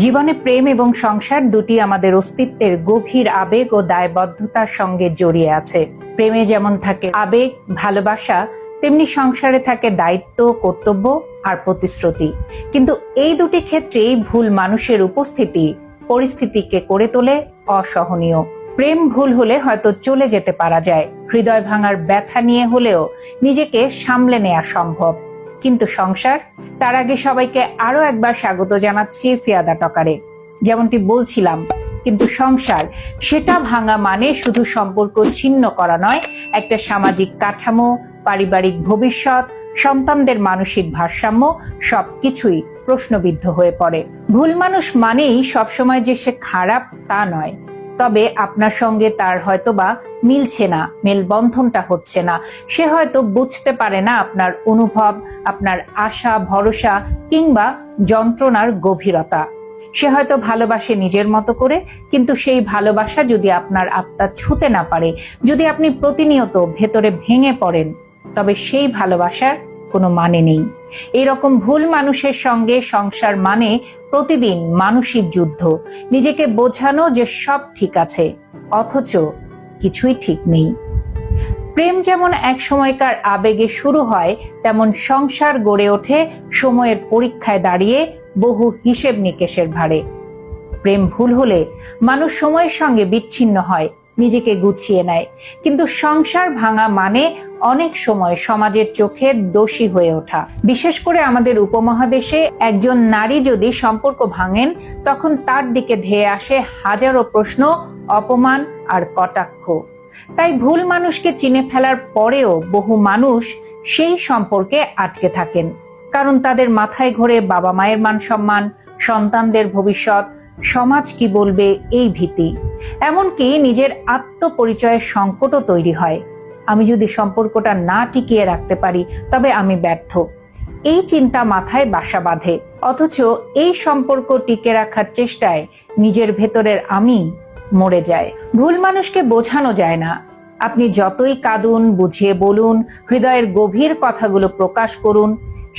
জীবনে প্রেম এবং সংসার দুটি আমাদের অস্তিত্বের গভীর আবেগ ও দায়বদ্ধতার সঙ্গে জড়িয়ে আছে। প্রেমে যেমন থাকে আবেগ, ভালোবাসা, তেমনি সংসারে থাকে দায়িত্ব, কর্তব্য আর প্রতিশ্রুতি। কিন্তু এই দুটি ক্ষেত্রেই ভুল মানুষের উপস্থিতি পরিস্থিতিকে করে তোলে অসহনীয়। প্রেম ভুল হলে হয়তো চলে যেতে পারা যায়, হৃদয় ভাঙার ব্যথা নিয়ে হলেও নিজেকে সামলে নেওয়া সম্ভব। কিন্তু সংসার, তার আগে সবাইকে আরো একবার স্বাগত জানাচ্ছি ফিয়াদা টকারে। যেমনটি বলছিলাম, কিন্তু সংসার সেটা ভাঙা মানে শুধু সম্পর্ক ছিন্ন করা নয়, একটা সামাজিক কাঠামো, পারিবারিক ভবিষ্যৎ, সন্তানদের মানসিক ভারসাম্য সবকিছুই প্রশ্নবিদ্ধ হয়ে পড়ে। ভুল মানুষ মানেই সবসময় যে সে খারাপ তা নয়, তবে আপনার সঙ্গে তার হয়তোবা মিলছে না, মেলবন্ধনটা হচ্ছে না। সে হয়তো বুঝতে পারে না আপনার অনুভব, আপনার আশা, ভরসা কিংবা যন্ত্রণার গভীরতা। সে হয়তো ভালোবাসে নিজের মতো করে, কিন্তু সেই ভালোবাসা যদি আপনার আত্মা ছুঁতে না পারে, যদি আপনি প্রতিনিয়ত ভেতরে ভেঙে পড়েন, তবে সেই ভালোবাসার কোনো মানে নেই। এরকম ভুল মানুষের সঙ্গে সংসার মানে প্রতিদিন মানসিক যুদ্ধ, নিজেকে বোঝানো যে সব ঠিক আছে অথচ কিছুই ঠিক নেই। প্রেম যেমন এক সময়কার আবেগে শুরু হয়, তেমন সংসার গড়ে ওঠে সময়ের পরীক্ষায় দাঁড়িয়ে বহু হিসেব নিকেশের ভারে। প্রেম ভুল হলে মানুষ সময়ের সঙ্গে বিচ্ছিন্ন হয়, নিজেকে গুছিয়ে নেয়। কিন্তু সংসার ভাঙা মানে অনেক সময় সমাজের চোখে দোষী হয়ে ওঠা। বিশেষ করে আমাদের উপমহাদেশে একজন নারী যদি সম্পর্ক ভাঙেন, তখন তার দিকে ধেয়ে আসে হাজারো প্রশ্ন, অপমান আর কটাক্ষ। তাই ভুল মানুষকে চিনে ফেলার পরেও বহু মানুষ সেই সম্পর্কে আটকে থাকেন, কারণ তাদের মাথায় ঘোরে বাবা মায়ের মান সম্মান, সন্তানদের ভবিষ্যৎ, সমাজ কি বলবে এই ভীতি। এমনকি নিজের আত্মপরিচয়ের সংকটও তৈরি হয়। আমি যদি সম্পর্কটা না টিকিয়ে রাখতে পারি, তবে আমি ব্যর্থ, এই চিন্তা মাথায় বাসা বাঁধে। অথচ এই সম্পর্ক টিকে রাখার চেষ্টায় নিজের ভেতরের আমি মরে যায়। ভুল মানুষকে বোঝানো যায় না। আপনি যতই কাঁদুন, বুঝিয়ে বলুন, হৃদয়ের গভীর কথাগুলো প্রকাশ করুন,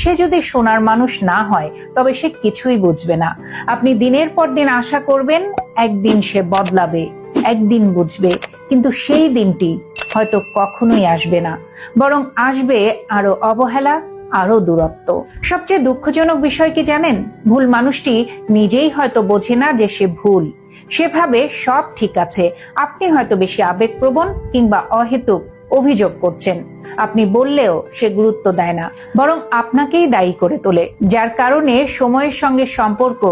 সে যদি শোনার মানুষ না হয়, তবে সে কিছুই বুঝবে না। আপনি দিনের পর দিন আশা করবেন একদিন সে বদলাবে, একদিন বুঝবে, কিন্তু সেই দিনটি হয়তো কখনোই আসবে না। বরং আসবে আরো অবহেলা, আরো দূরত্ব। সবচেয়ে দুঃখজনক বিষয় কি জানেন? ভুল মানুষটি নিজেই হয়তো বোঝে না যে সে ভুল। সে ভাবে সব ঠিক আছে। আপনি হয়তো বেশি আবেগপ্রবণ কিংবা অহেতুক অভিযোগ করছেন। আপনি বললেও সে গুরুত্ব দেয় না, বরং আপনাকেই দায়ী করে তোলে। যার কারণে সময়ের সঙ্গে সম্পর্ক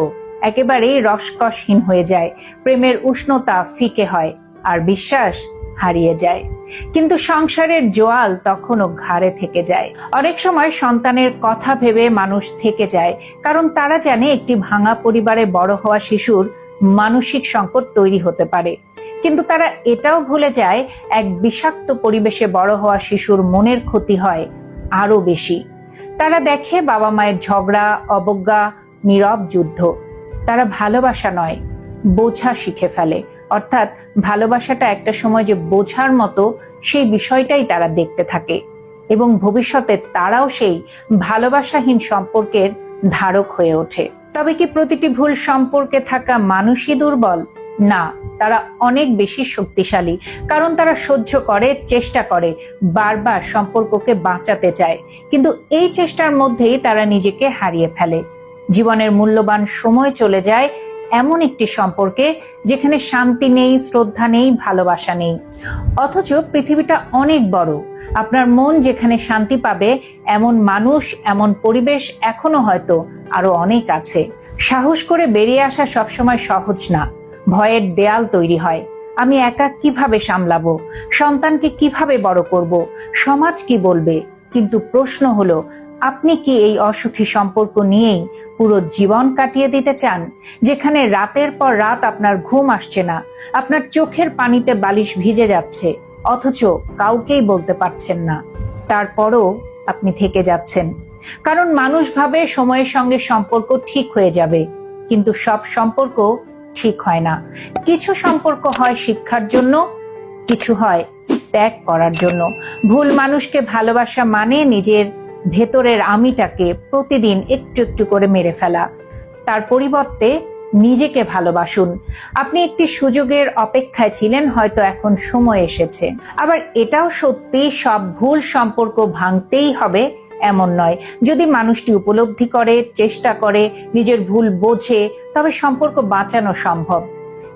একেবারেই রসকসহীন হয়ে যায়, প্রেমের উষ্ণতা ফিকে হয় আর বিশ্বাস হারিয়ে যায়। কিন্তু সংসারের জোয়াল তখনও ঘাড়ে থেকে যায়। অনেক সময় সন্তানের কথা ভেবে মানুষ থেকে যায়, কারণ তারা জানে একটি ভাঙা পরিবারে বড় হওয়া শিশুর মানসিক সংকট তৈরি হতে পারে। কিন্তু তারা এটাও ভুলে যায়, এক বিষাক্ত পরিবেশে বড় হওয়া শিশুর মনের ক্ষতি হয় আরো বেশি। তারা দেখে বাবা মায়ের ঝগড়া, অবজ্ঞা, নীরব যুদ্ধ। তারা ভালোবাসা নয়, বোঝা শিখে ফেলে। অর্থাৎ ভালোবাসাটা একটা সময় যে বোঝার মতো, সেই বিষয়টাই তারা দেখতে থাকে এবং ভবিষ্যতে তারাও সেই ভালোবাসাহীন সম্পর্কের ধারক হয়ে ওঠে। তবে কি প্রতিটি ভুল সম্পর্কে থাকা মানুষই দুর্বল? না, তারা অনেক বেশি শক্তিশালী, কারণ তারা সহ্য করে, চেষ্টা করে, বারবার সম্পর্ককে বাঁচাতে চায়। কিন্তু এই চেষ্টার মধ্যেই তারা নিজেকে হারিয়ে ফেলে। জীবনের মূল্যবান সময় চলে যায় এমন একটি সম্পর্কে যেখানে শান্তি নেই, শ্রদ্ধা নেই, ভালোবাসা নেই। অথচ পৃথিবীটা অনেক বড়। আপনার মন যেখানে শান্তি পাবে, এমন মানুষ, এমন পরিবেশ এখনো হয়তো আরো অনেক আছে। সাহস করে বেরিয়ে আসা সবসময় সহজ না। ভয়ের দেয়াল তৈরি হয়। আমি একা কিভাবে সামলাবো? সন্তানকে কিভাবে বড় করব? সমাজ কি বলবে? কিন্তু প্রশ্ন হলো, আপনি কি এই অসুখী সম্পর্ক নিয়েই পুরো জীবন কাটিয়ে দিতে চান, যেখানে রাতের পর রাত আপনার ঘুম আসছে না, আপনার চোখের পানিতে বালিশ ভিজে যাচ্ছে, অথচ কাউকেই বলতে পারছেন না? তারপরও আপনি থেকে যাচ্ছেন, কারণ মানুষ ভাবে সময়ের সঙ্গে সম্পর্ক ঠিক হয়ে যাবে। কিন্তু সব সম্পর্ক ঠিক হয় না। কিছু সম্পর্ক হয় শিক্ষার জন্য, কিছু হয় ত্যাগ করার জন্য। ভুল মানুষকে ভালোবাসা মানে নিজের ভেতরের আমিটাকে প্রতিদিন একটু একটু করে মেরে ফেলা। তার পরিবর্তে নিজেকে ভালোবাসুন। আপনি একটি সুযোগের অপেক্ষায় ছিলেন, হয়তো এখন সময় এসেছে। আবার এটাও সত্যি, সব ভুল সম্পর্ক ভাঙতেই হবে এমন নয়। যদি মানুষটি উপলব্ধি করে, চেষ্টা করে, নিজের ভুল বোঝে, তবে সম্পর্ক বাঁচানো সম্ভব।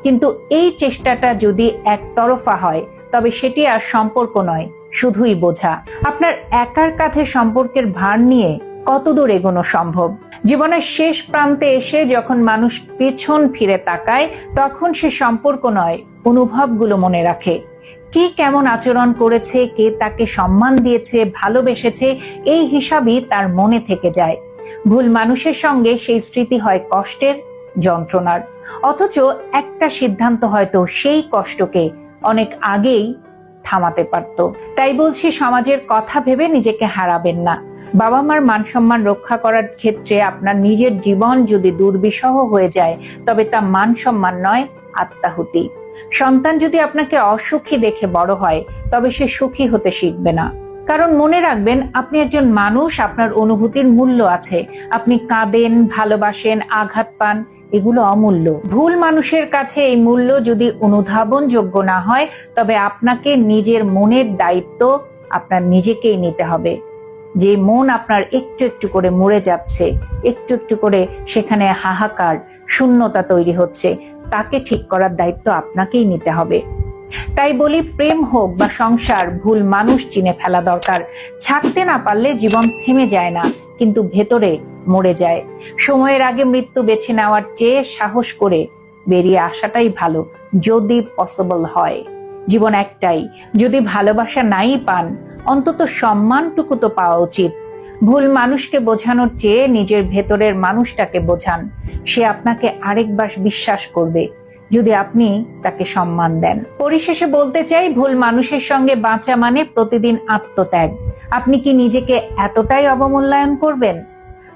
কিন্তু এই চেষ্টাটা যদি একতরফা হয়, তবে সেটি আর সম্পর্ক নয়, শুধুই বোঝা। আপনার একার কাঁধে সম্পর্কের ভার নিয়ে কতদূর এগোনো সম্ভব? জীবনের শেষ প্রান্তে এসে যখন মানুষ পেছন ফিরে তাকায়, তখন সে সম্পর্ক নয়, অনুভবগুলো মনে রাখে। কে কেমন আচরণ করেছে, কে তাকে সম্মান দিয়েছে, ভালোবেসেছে, এই হিসাবই তার মনে থেকে যায়। ভুল মানুষের সঙ্গে সেই স্মৃতি হয় কষ্টের, যন্ত্রণার। অথচ একটা সিদ্ধান্ত হয়তো সেই কষ্টকে অনেক আগেই থামাতে পারত। তাই বলছি, সমাজের কথা ভেবে নিজেকে হারাবেন না। বাবা মার মান সম্মান রক্ষা করার ক্ষেত্রে আপনার নিজের জীবন যদি দুর্বিষহ হয়ে যায়, তবে তা মান সম্মান নয়, আত্মাহুতি। সন্তান যদি আপনাকে অসুখী দেখে বড় হয়, তবে সে সুখী হতে শিখবে না। কারণ মনে রাখবেন, আপনি একজন মানুষ, আপনার অনুভূতির মূল্য আছে। আপনি কাঁদেন, ভালোবাসেন, আঘাত পান, এগুলো অমূল্য। ভুল মানুষের কাছে এই মূল্য যদি অনুধাবনযোগ্য না হয়, তবে আপনাকে নিজের মনের দায়িত্ব আপনার নিজেকেই নিতে হবে। যে মন আপনার একটু একটু করে মরে যাচ্ছে, একটু একটু করে সেখানে হাহাকার, শূন্যতা তৈরি হচ্ছে, তাকে ঠিক করার দায়িত্ব আপনাকেই নিতে হবে। তাই বলি, প্রেম হোক বা সংসার, ভুল মানুষ চিনে ফেলা দরকার। ছাড়তে না পারলে জীবন থেমে যায় না, কিন্তু ভেতরে মরে যায়। সময়ের আগে মৃত্যু বেছে নেওয়ার চেয়ে সাহস করে বেরিয়ে আসাটাই ভালো, যদি পসিবল হয়। জীবন একটাই, যদি ভালোবাসা নাই পান, অন্তত সম্মানটুকু তো পাওয়া উচিত। ভুল মানুষকে বোঝানোর চেয়ে নিজের ভেতরের মানুষটাকে বোঝান। সে আপনাকে আরেকবার বিশ্বাস করবে, যদি আপনি তাকে সম্মান দেন। পরিশেষে বলতে চাই, ভুল মানুষের সঙ্গে বাঁচা মানে প্রতিদিন আত্মত্যাগ। আপনি কি নিজেকে এতটাই অবমূল্যায়ন করবেন?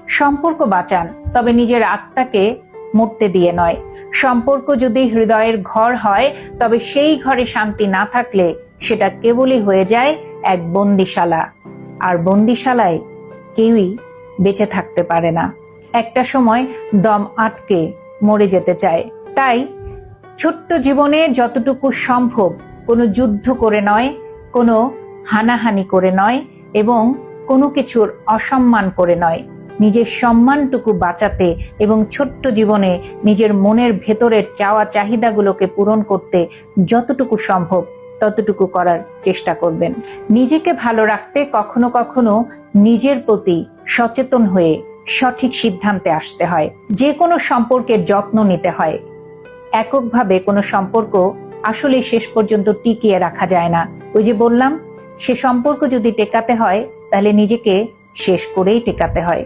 সম্পর্ক বাঁচান, তবে নিজের আত্মাকে মরতে দিয়ে নয়। সম্পর্ক যদি হৃদয়ের ঘর হয়, তবে সেই ঘরে শান্তি না থাকলে সেটা কেবলই হয়ে যায় এক বন্দিশালা। আর বন্দিশালায় কেউই বেঁচে থাকতে পারে না। একটা সময় দম আটকে মরে যেতে চায়। তাই ছোট্ট জীবনে যতটুকু সম্ভব, কোনো যুদ্ধ করে নয়, কোনো হানাহানি করে নয়, এবং কোনো কিছুর অসম্মান করে নয়, নিজের সম্মানটুকু বাঁচাতে এবং ছোট্ট জীবনে নিজের মনের ভেতরের চাওয়া চাহিদাগুলোকে পূরণ করতে যতটুকু সম্ভব ততটুকু করার চেষ্টা করবেন। নিজেকে ভালো রাখতে কখনো কখনো নিজের প্রতি সচেতন হয়ে সঠিক সিদ্ধান্তে আসতে হয়। যে কোনো সম্পর্কের যত্ন নিতে হয়। এককভাবে কোনো সম্পর্ক আসলে শেষ পর্যন্ত টিকিয়ে রাখা যায় না। ওই যে বললাম, সে সম্পর্ক যদি টেকাতে হয়, তাহলে নিজেকে শেষ করেই টেকাতে হয়।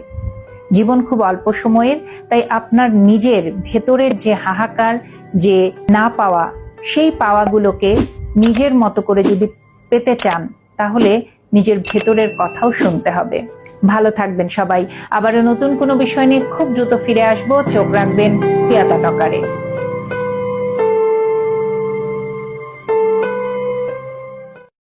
জীবন খুব অল্প সময়ের, তাই আপনার নিজের ভেতরের যে হাহাকার, যে না পাওয়া, সেই পাওয়াগুলোকে নিজের মতো করে যদি পেতে চান, তাহলে নিজের ভেতরের কথাও শুনতে হবে। ভালো থাকবেন সবাই। আবারও নতুন কোনো বিষয় নিয়ে খুব দ্রুত ফিরে আসবো। চোখ রাখবেন পিয়াতা টকারে।